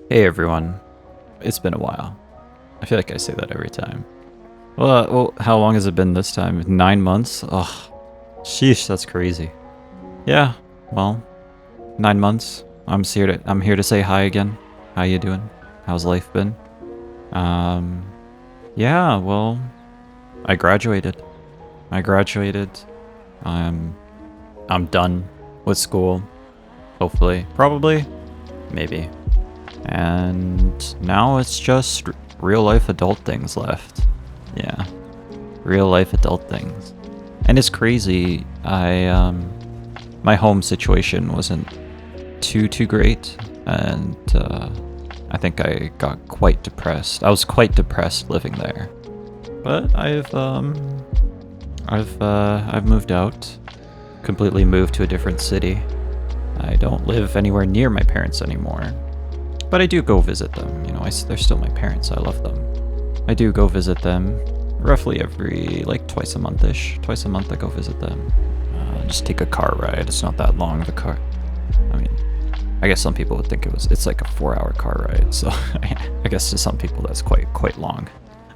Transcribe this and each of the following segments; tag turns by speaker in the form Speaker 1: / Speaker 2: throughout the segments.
Speaker 1: Hey everyone, it's been a while. I feel like I say that every time. Well, how long has it been this time? 9 months? Ugh, sheesh, that's crazy. Yeah, well, 9 months. I'm here to say hi again. How you doing? How's life been? Yeah, well, I graduated. I graduated. I'm done with school. Hopefully, probably, maybe. And now it's just real life adult things left. Yeah, real life adult things. And it's crazy. My home situation wasn't too great, and I think I got quite depressed. I was quite depressed living there. But I've moved out, completely moved to a different city. I don't live anywhere near my parents anymore. But I do go visit them, you know, they're still my parents, I love them. I do go visit them roughly every, like, twice a month-ish. Twice a month I go visit them. Just take a car ride, it's not that long of a car. I mean, I guess some people would think it's like a 4-hour car ride, so I guess to some people that's quite long.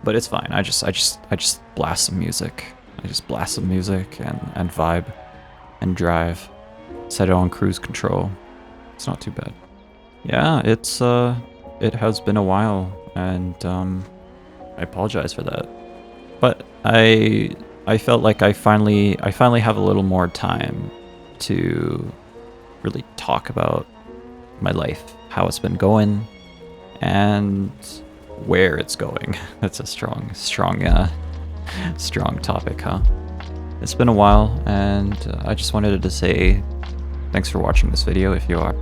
Speaker 1: But it's fine, I just blast some music. I just blast some music and vibe and drive. Set it on cruise control. It's not too bad. Yeah, it has been a while, and I apologize for that. But I felt like I finally have a little more time to really talk about my life, how it's been going, and where it's going. That's a strong topic, huh? It's been a while, and I just wanted to say thanks for watching this video if you are.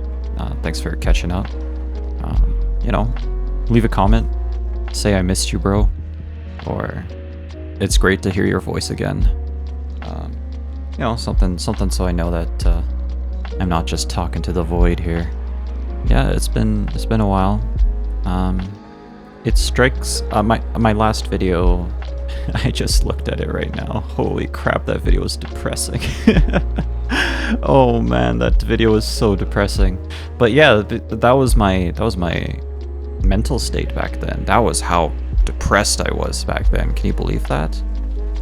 Speaker 1: Thanks for catching up. You know, leave a comment, say I missed you, bro, or it's great to hear your voice again. You know, something so I know that I'm not just talking to the void here. Yeah, it's been a while. It strikes my last video. I just looked at it right now. Holy crap, that video was depressing. Oh man, that video was so depressing. But yeah, that was my mental state back then. That was how depressed I was back then. Can you believe that?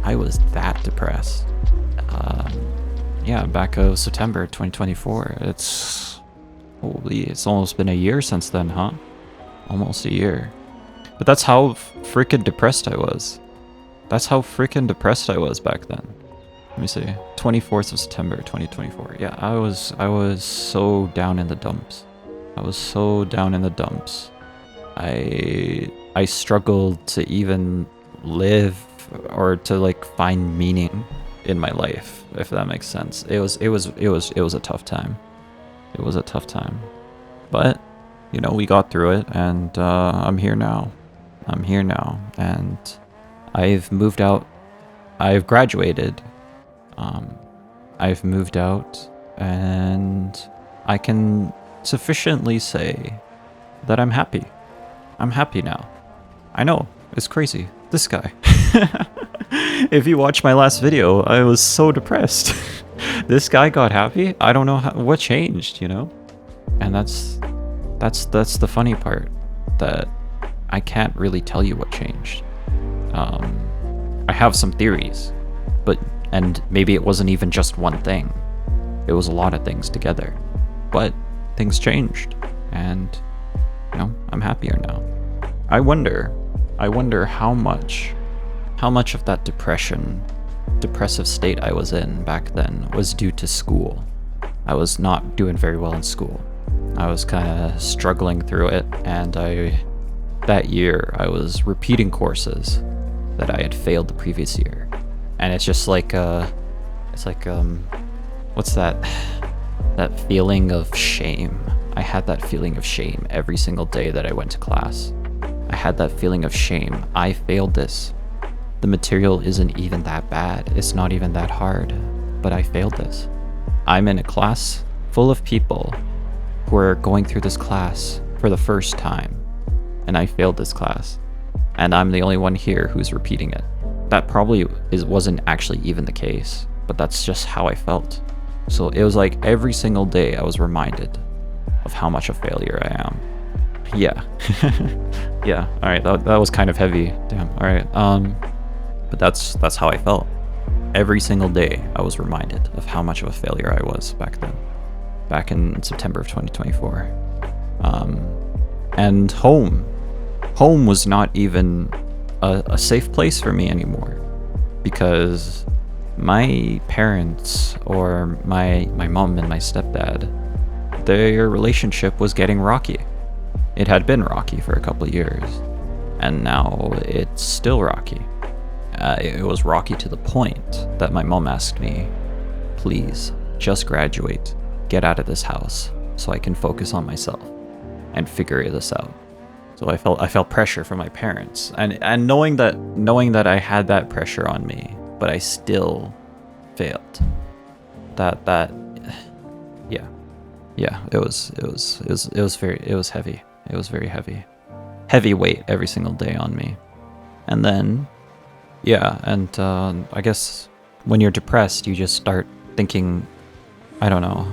Speaker 1: I was that depressed. Yeah, back of September 2024. It's almost been a year since then, huh? Almost a year. But that's how freaking depressed I was. That's how freaking depressed I was back then. Let me see. 24th of September 2024. Yeah, I was so down in the dumps. I was so down in the dumps. I struggled to even live or to like find meaning in my life, if that makes sense. It was a tough time. It was a tough time. But, you know, we got through it, and I'm here now. I'm here now, and I've moved out. I've graduated. I've moved out, and I can sufficiently say that I'm happy. I'm happy now. I know, it's crazy. This guy. If you watch my last video, I was so depressed. This guy got happy. I don't know what changed, you know? And that's the funny part, that I can't really tell you what changed. I have some theories, and maybe it wasn't even just one thing. It was a lot of things together. But things changed, and, you know, I'm happier now. I wonder how much of that depressive state I was in back then was due to school. I was not doing very well in school. I was kind of struggling through it, and that year I was repeating courses that I had failed the previous year. And it's just like, what's that feeling of shame? I had that feeling of shame every single day that I went to class. I had that feeling of shame. I failed this. The material isn't even that bad. It's not even that hard, but I failed this. I'm in a class full of people who are going through this class for the first time, and I failed this class, and I'm the only one here who's repeating it. That probably wasn't actually even the case, but that's just how I felt. So it was like every single day I was reminded of how much a failure I am. Yeah. Yeah, alright, that was kind of heavy. Damn, alright. But that's how I felt. Every single day I was reminded of how much of a failure I was back then. Back in September of 2024. And home was not even a safe place for me anymore. Because my parents, or my mom and my stepdad, their relationship was getting rocky. It had been rocky for a couple of years, and now it's still rocky. It was rocky to the point that my mom asked me, please, just graduate, get out of this house, so I can focus on myself and figure this out. So I felt pressure from my parents, and knowing that I had that pressure on me, but I still failed. Yeah, it was heavy. It was very heavy. Heavy weight every single day on me. And then, yeah, and I guess when you're depressed, you just start thinking, I don't know,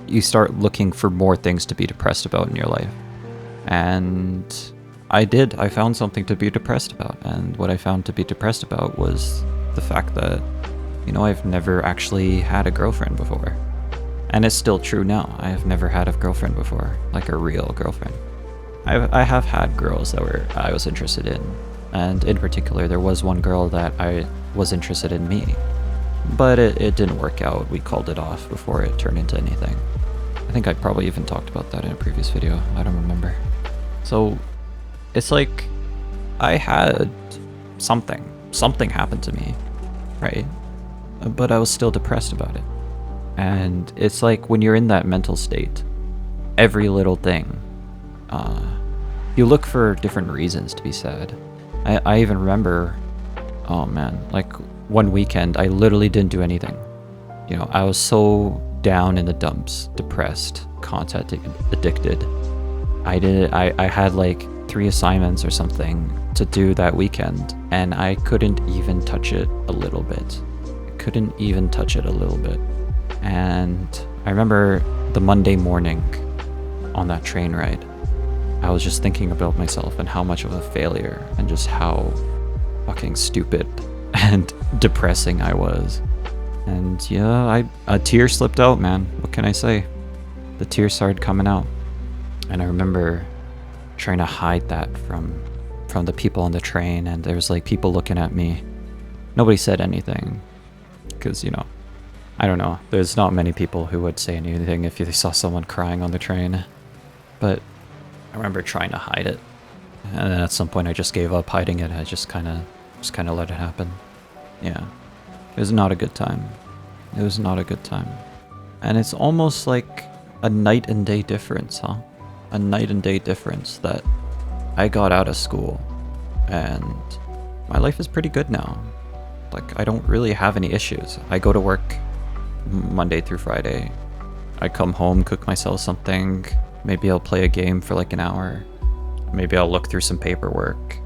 Speaker 1: you start looking for more things to be depressed about in your life. And I found something to be depressed about. And what I found to be depressed about was the fact that, you know, I've never actually had a girlfriend before. And it's still true now. I have never had a girlfriend before, like a real girlfriend. I have had girls that I was interested in, and in particular, there was one girl that I was interested in me, but it didn't work out. We called it off before it turned into anything. I think I probably even talked about that in a previous video. I don't remember. So it's like I had something happened to me, right? But I was still depressed about it. And it's like when you're in that mental state, every little thing, you look for different reasons to be sad. I even remember, oh man, like one weekend, I literally didn't do anything. You know, I was so down in the dumps, depressed, content addicted. I had like 3 assignments or something to do that weekend, and I couldn't even touch it a little bit. And I remember the Monday morning on that train ride, I was just thinking about myself and how much of a failure and just how fucking stupid and depressing I was. And yeah, a tear slipped out, man. What can I say? The tears started coming out. And I remember trying to hide that from the people on the train, and there was like people looking at me. Nobody said anything, because, you know, I don't know. There's not many people who would say anything if they saw someone crying on the train. But I remember trying to hide it. And then at some point I just gave up hiding it. I just kind of let it happen. Yeah. It was not a good time. It was not a good time. And it's almost like a night and day difference, huh? A night and day difference that I got out of school and my life is pretty good now. Like, I don't really have any issues. I go to work Monday through Friday. I come home, cook myself something. Maybe I'll play a game for like an hour. Maybe I'll look through some paperwork.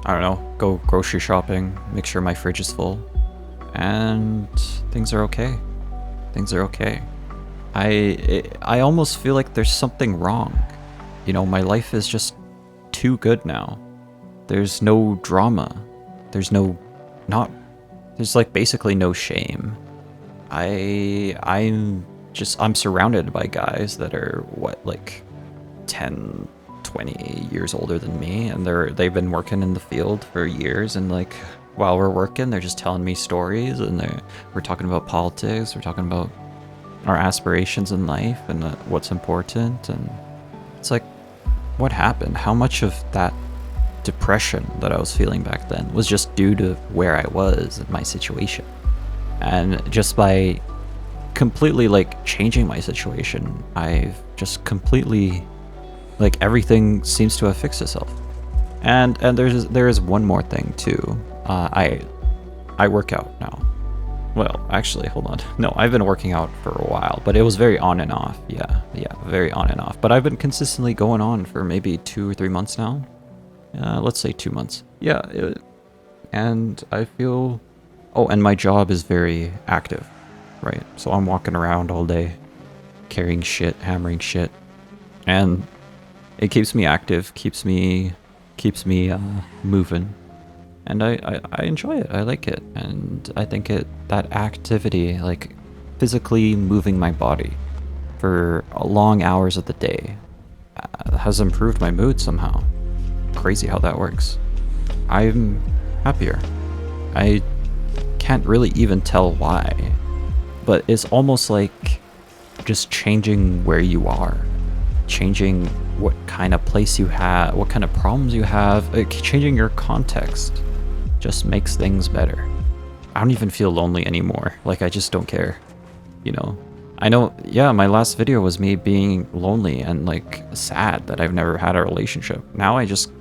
Speaker 1: I don't know, go grocery shopping, make sure my fridge is full. And things are okay. Things are okay. I almost feel like there's something wrong. You know, my life is just too good now. There's no drama. There's like basically no shame. I'm surrounded by guys that are like 10, 20 years older than me, and they've been working in the field for years, and like while we're working, they're just telling me stories, and we're talking about politics, we're talking about our aspirations in life and what's important. And it's like, what happened? How much of that depression that I was feeling back then was just due to where I was in my situation? And just by completely like changing my situation, I've just completely, like, everything seems to have fixed itself. And there is one more thing too. I work out now. Well, actually, hold on. No, I've been working out for a while, but it was very on and off. Yeah, very on and off. But I've been consistently going on for maybe 2 or 3 months now. Let's say 2 months. Yeah, and I feel... Oh, and my job is very active, right? So I'm walking around all day, carrying shit, hammering shit. And It keeps me active, keeps me moving, and I enjoy it. I like it, and I think that activity, like physically moving my body for long hours of the day, has improved my mood somehow. Crazy how that works. I'm happier. I can't really even tell why, but it's almost like just changing where you are, changing what kind of place you have, what kind of problems you have, changing your context just makes things better. I don't even feel lonely anymore. Like, I just don't care, you know? I know, yeah, my last video was me being lonely and like sad that I've never had a relationship. Now I just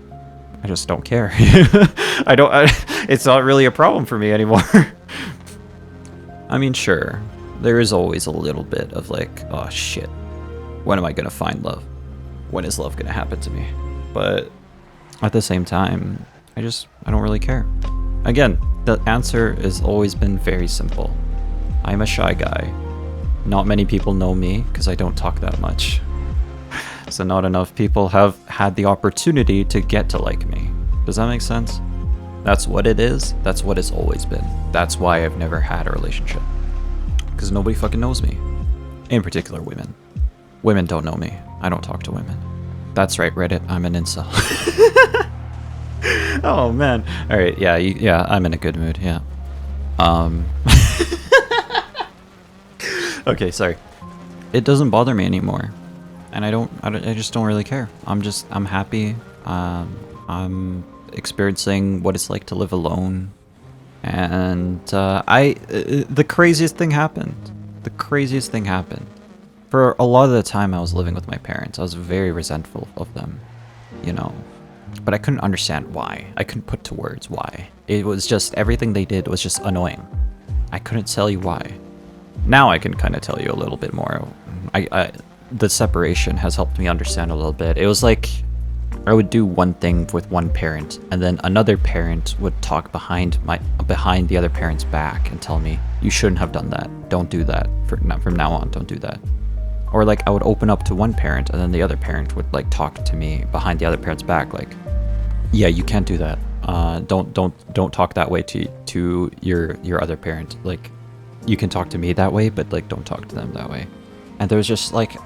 Speaker 1: don't care. It's not really a problem for me anymore. I mean, sure, there is always a little bit of like, oh shit, when am I gonna find love? When is love gonna happen to me? But at the same time, I don't really care. Again, the answer has always been very simple. I'm a shy guy. Not many people know me because I don't talk that much. So not enough people have had the opportunity to get to like me. Does that make sense? That's what it is. That's what it's always been. That's why I've never had a relationship. Because nobody fucking knows me. In particular, women. Women don't know me. I don't talk to women. That's right, Reddit. I'm an incel. Oh, man. All right. Yeah, I'm in a good mood. Yeah. Okay, sorry. It doesn't bother me anymore. And I just don't really care. I'm happy. I'm experiencing what it's like to live alone. And the craziest thing happened. The craziest thing happened. For a lot of the time I was living with my parents, I was very resentful of them, you know. But I couldn't understand why. I couldn't put to words why. It was just, everything they did was just annoying. I couldn't tell you why. Now I can kind of tell you a little bit more. The separation has helped me understand a little bit. It was like I would do one thing with one parent, and then another parent would talk behind the other parent's back and tell me, you shouldn't have done that. Don't do that. From now on, don't do that. Or like I would open up to one parent, and then the other parent would like talk to me behind the other parent's back, like, yeah, you can't do that. Don't talk that way to your other parent. Like, you can talk to me that way, but like don't talk to them that way. And there was just like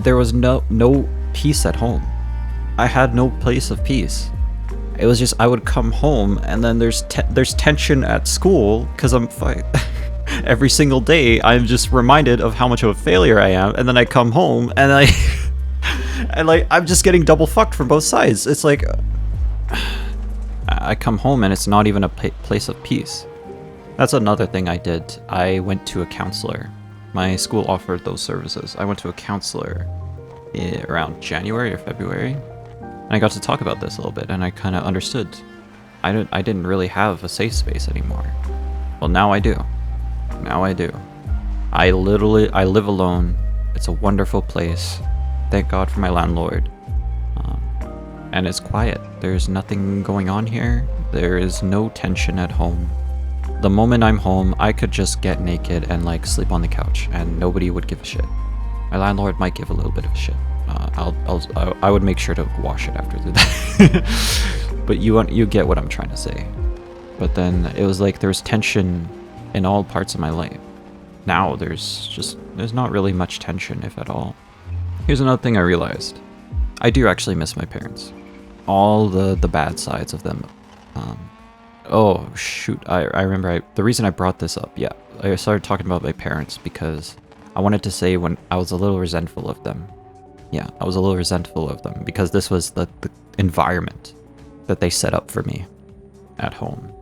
Speaker 1: there was no peace at home. I had no place of peace. It was just I would come home, and then there's tension at school because I'm every single day I'm just reminded of how much of a failure I am, and then I come home and I'm just getting double fucked from both sides. It's like I come home and it's not even a place of peace. That's another thing I did. I went to a counselor. My school offered those services. I went to a counselor around January or February, and I got to talk about this a little bit, and I kind of understood. I didn't really have a safe space anymore. Well, now I do. Now I do. I live alone. It's a wonderful place. Thank God for my landlord. And it's quiet. There's nothing going on here. There is no tension at home. The moment I'm home, I could just get naked and like sleep on the couch, and nobody would give a shit. My landlord might give a little bit of a shit. I would make sure to wash it after that. But you get what I'm trying to say. But then it was like there was tension in all parts of my life. Now there's not really much tension, if at all. Here's another thing I realized. I do actually miss my parents. All the bad sides of them. Oh shoot, I remember the reason I brought this up, yeah. I started talking about my parents because I wanted to say when I was a little resentful of them. Yeah, I was a little resentful of them because this was the environment that they set up for me at home.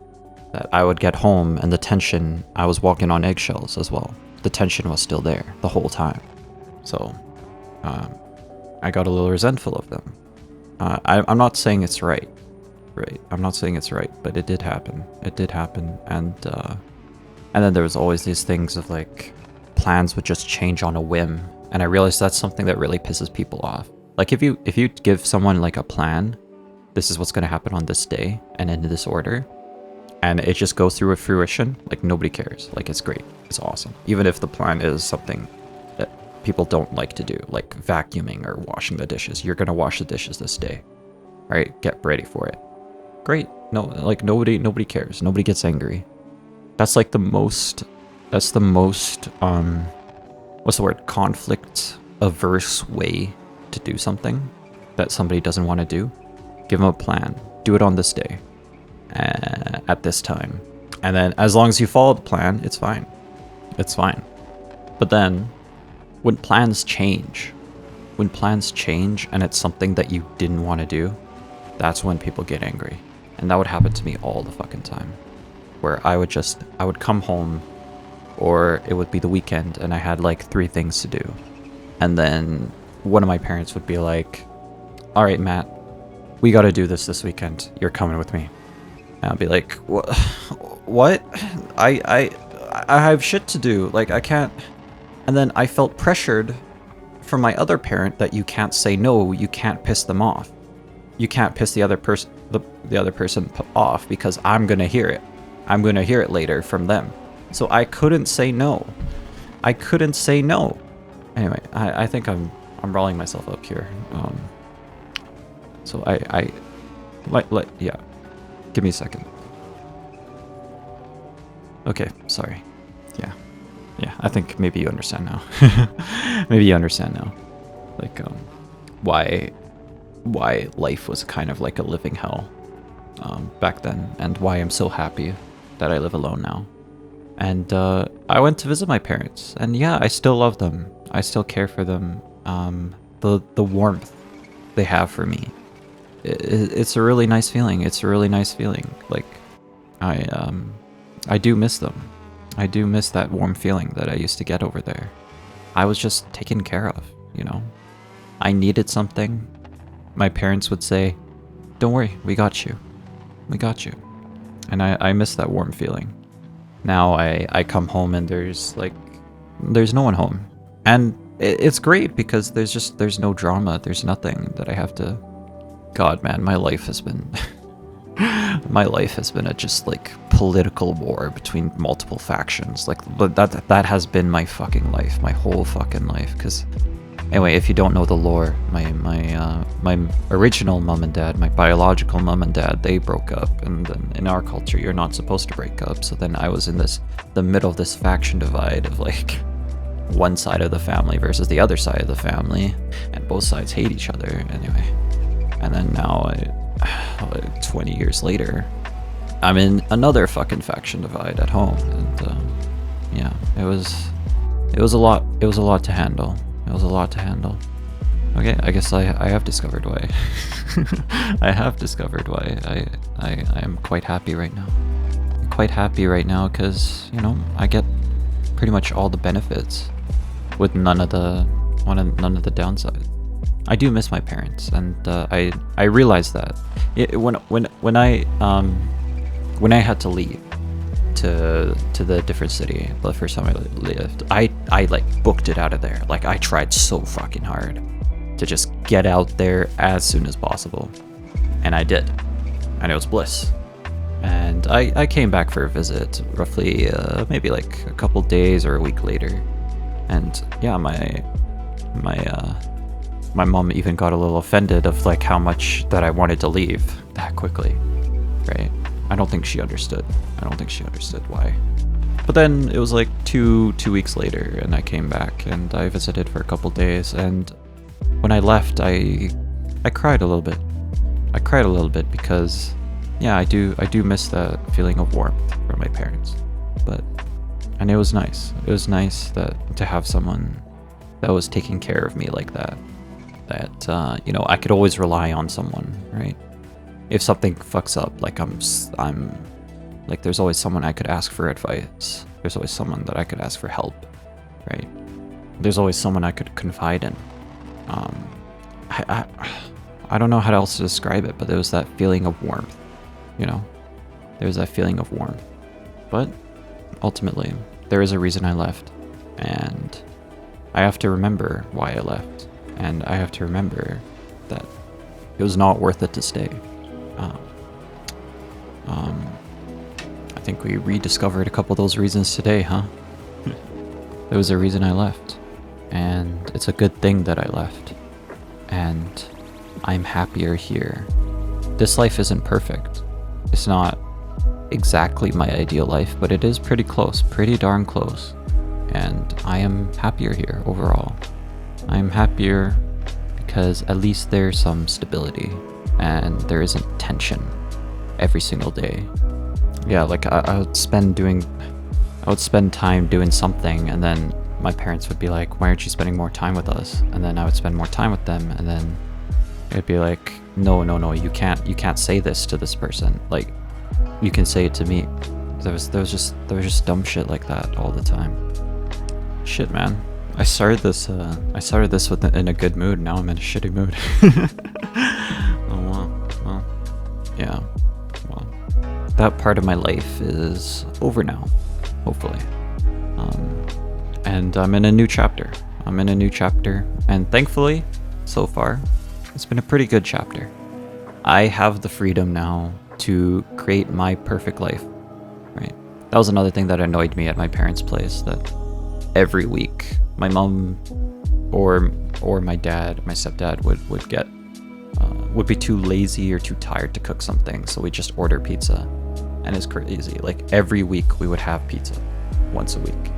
Speaker 1: That I would get home and the tension, I was walking on eggshells as well. The tension was still there the whole time. So, I got a little resentful of them. I'm not saying it's right. I'm not saying it's right, but it did happen. It did happen, and then there was always these things of like, plans would just change on a whim, and I realized that's something that really pisses people off. Like if you give someone like a plan, this is what's going to happen on this day and in this order, and it just goes through a fruition, like nobody cares. Like it's great, it's awesome, even if the plan is something that people don't like to do, like vacuuming or washing the dishes. You're gonna wash the dishes this day. All right, get ready for it. Great. No, like nobody cares. Nobody gets angry. That's like the most, what's the word? Conflict averse way to do something that somebody doesn't want to do. Give them a plan. Do it on this day, at this time. And then as long as you follow the plan, it's fine. It's fine. But then when plans change and it's something that you didn't want to do, that's when people get angry. And that would happen to me all the fucking time. Where I would come home, or it would be the weekend and I had like 3 things to do. And then one of my parents would be like, all right, Matt, we got to do this weekend. You're coming with me. And I'll be like, what? I have shit to do. Like, I can't. And then I felt pressured from my other parent that you can't say no. You can't piss them off. You can't piss the other person, the other person off, because I'm going to hear it. I'm going to hear it later from them. So I couldn't say no. I couldn't say no. Anyway, I think I'm rolling myself up here. So yeah. Give me a second. Okay, sorry. Yeah, I think maybe you understand now. Maybe you understand now. Like, why life was kind of like a living hell back then, and why I'm so happy that I live alone now. And I went to visit my parents, and yeah, I still love them. I still care for them. The warmth they have for me, it's a really nice feeling. It's a really nice feeling. Like, I do miss them. I do miss that warm feeling that I used to get over there. I was just taken care of, you know? I needed something. My parents would say, don't worry, we got you. We got you. And I miss that warm feeling. Now I come home and there's no one home. And it's great because there's no drama. There's nothing that I have to... God, man, my life has been... my life has been a just like political war between multiple factions. Like, that has been my fucking life, my whole fucking life. Because anyway, if you don't know the lore, my original mom and dad, my biological mom and dad, they broke up, and then in our culture you're not supposed to break up. So then I was in the middle of this faction divide of like one side of the family versus the other side of the family, and both sides hate each other anyway. And then now 20 years later, I'm in another fucking faction divide at home, and yeah, it was a lot to handle. It was a lot to handle. Okay, I guess I have discovered why. I have discovered why I am quite happy right now. I'm quite happy right now because, you know, I get pretty much all the benefits with none of the downsides. I do miss my parents, and I realized that when I had to leave to the different city the first time I lived, I like booked it out of there. Like, I tried so fucking hard to just get out there as soon as possible, and I did, and it was bliss. And I came back for a visit roughly maybe like a couple days or a week later, and yeah, my mom even got a little offended of like how much that I wanted to leave that quickly, right? I don't think she understood. Why. But then it was like two weeks later, and I came back and I visited for a couple days, and when I left, I cried a little bit. I cried a little bit because, yeah, I do miss that feeling of warmth from my parents. And it was nice. It was nice to have someone that was taking care of me like that. That you know, I could always rely on someone, right? If something fucks up, like I'm like, there's always someone I could ask for advice. There's always someone that I could ask for help, right? There's always someone I could confide in. I don't know how else to describe it, but there was that feeling of warmth, you know? There was that feeling of warmth. But ultimately, there is a reason I left, and I have to remember why I left. And I have to remember that it was not worth it to stay. I think we rediscovered a couple of those reasons today, huh? There was a reason I left. and it's a good thing that I left. And I'm happier here. This life isn't perfect. It's not exactly my ideal life, but it is pretty close, pretty darn close. And I am happier here overall. I'm happier because at least there's some stability and there isn't tension every single day. Yeah, like I would spend time doing something, and then my parents would be like, why aren't you spending more time with us? And then I would spend more time with them, and then it'd be like, no, you can't say this to this person. Like, you can say it to me. There was just dumb shit like that all the time. Shit, man. I started this in a good mood. Now I'm in a shitty mood. Oh well, yeah. Well, that part of my life is over now, hopefully. And I'm in a new chapter. And thankfully, so far, it's been a pretty good chapter. I have the freedom now to create my perfect life, right? That was another thing that annoyed me at my parents' place, that every week my mom or my dad, my stepdad would be too lazy or too tired to cook something, so we just order pizza. And it's crazy. Like, every week we would have pizza once a week.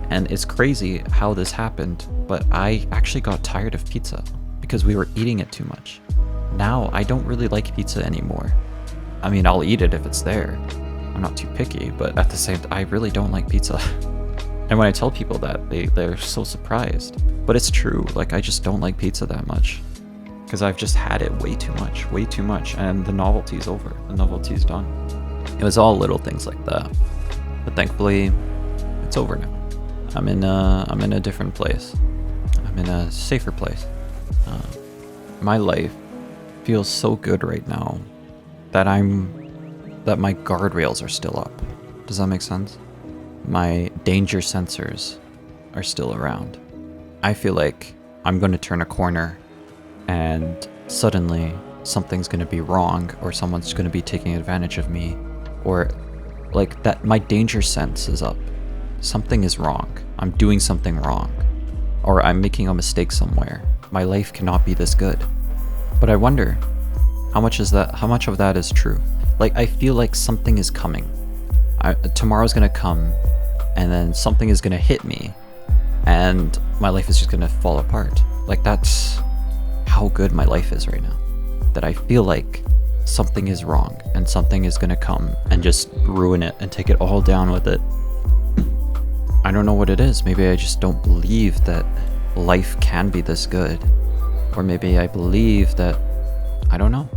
Speaker 1: And it's crazy how this happened, but I actually got tired of pizza because we were eating it too much. Now I don't really like pizza anymore. I mean, I'll eat it if it's there. I'm not too picky, but at the same time, I really don't like pizza. And when I tell people that, they're so surprised. But it's true, like, I just don't like pizza that much. Because I've just had it way too much, and the novelty's over. The novelty's done. It was all little things like that. But thankfully, it's over now. I'm in a different place. I'm in a safer place. My life feels so good right now that my guardrails are still up. Does that make sense? My danger sensors are still around. I feel like I'm going to turn a corner and suddenly something's going to be wrong, or someone's going to be taking advantage of me, or like that my danger sense is up. Something is wrong. I'm doing something wrong, or I'm making a mistake somewhere. My life cannot be this good. But I wonder, how much of that is true? Like, I feel like something is coming. Tomorrow's gonna come, and then something is gonna hit me, and my life is just gonna fall apart. Like, that's how good my life is right now. That I feel like something is wrong, and something is gonna come and just ruin it and take it all down with it. I don't know what it is. Maybe I just don't believe that life can be this good. Or maybe I believe that, I don't know.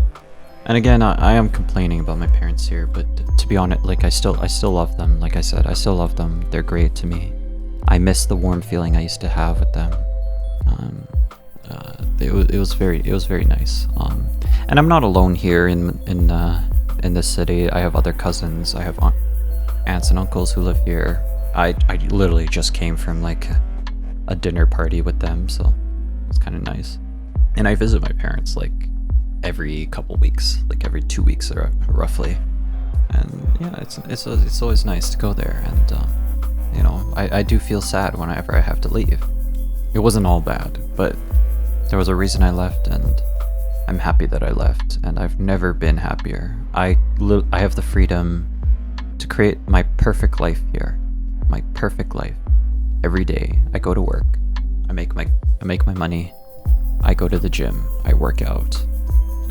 Speaker 1: And again, I am complaining about my parents here, but to be honest, like, I still love them. Like I said, I still love them. They're great to me. I miss the warm feeling I used to have with them. It was very nice. And I'm not alone here in this city. I have other cousins. I have aunts and uncles who live here. I literally just came from like a dinner party with them, so it's kind of nice. And I visit my parents like every couple weeks, like every 2 weeks or roughly. And yeah, it's always nice to go there. And you know, I do feel sad whenever I have to leave. It wasn't all bad, but there was a reason I left, and I'm happy that I left. And I've never been happier. I have the freedom to create my perfect life here. My perfect life. Every day I go to work, I make my money, I go to the gym, I work out,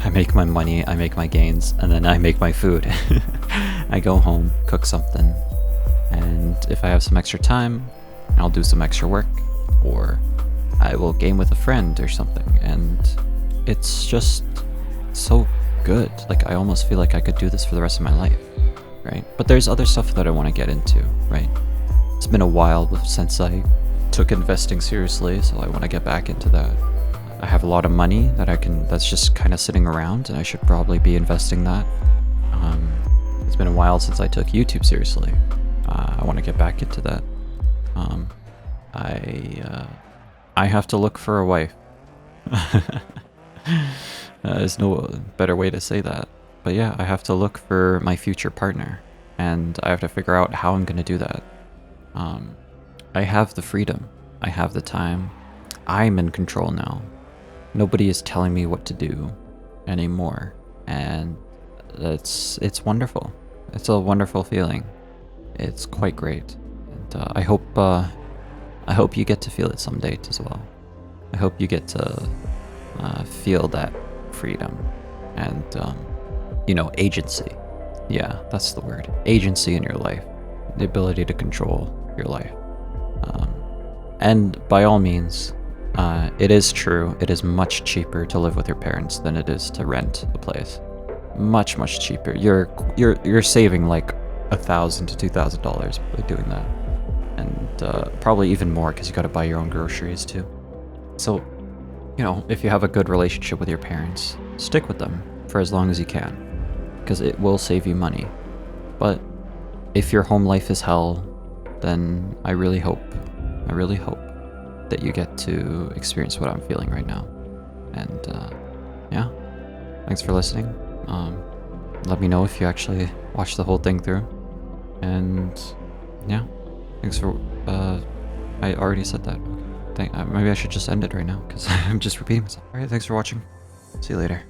Speaker 1: I make my money, I make my gains, and then I make my food. I go home, cook something, and if I have some extra time, I'll do some extra work, or I will game with a friend or something. And it's just so good. Like, I almost feel like I could do this for the rest of my life, right? But there's other stuff that I want to get into, right? It's been a while since I took investing seriously, so I want to get back into that. I have a lot of money that's just kind of sitting around, and I should probably be investing that. It's been a while since I took YouTube seriously. I want to get back into that. I have to look for a wife. There's no better way to say that. But yeah, I have to look for my future partner, and I have to figure out how I'm going to do that. I have the freedom, I have the time, I'm in control now. Nobody is telling me what to do anymore, and it's wonderful. It's a wonderful feeling. It's quite great, and I hope you get to feel it someday as well. I hope you get to feel that freedom and you know, agency. Yeah, that's the word. Agency in your life, the ability to control your life. And by all means, it is true. It is much cheaper to live with your parents than it is to rent a place. Much cheaper. You're saving like $1,000 to $2,000 by doing that, and probably even more because you got to buy your own groceries too. So, you know, if you have a good relationship with your parents, stick with them for as long as you can, because it will save you money. But if your home life is hell, then I really hope that you get to experience what I'm feeling right now. And yeah, thanks for listening. Let me know if you actually watched the whole thing through. And yeah, thanks for I already said that. Maybe I should just end it right now because I'm just repeating myself. Alright, thanks for watching. See you later.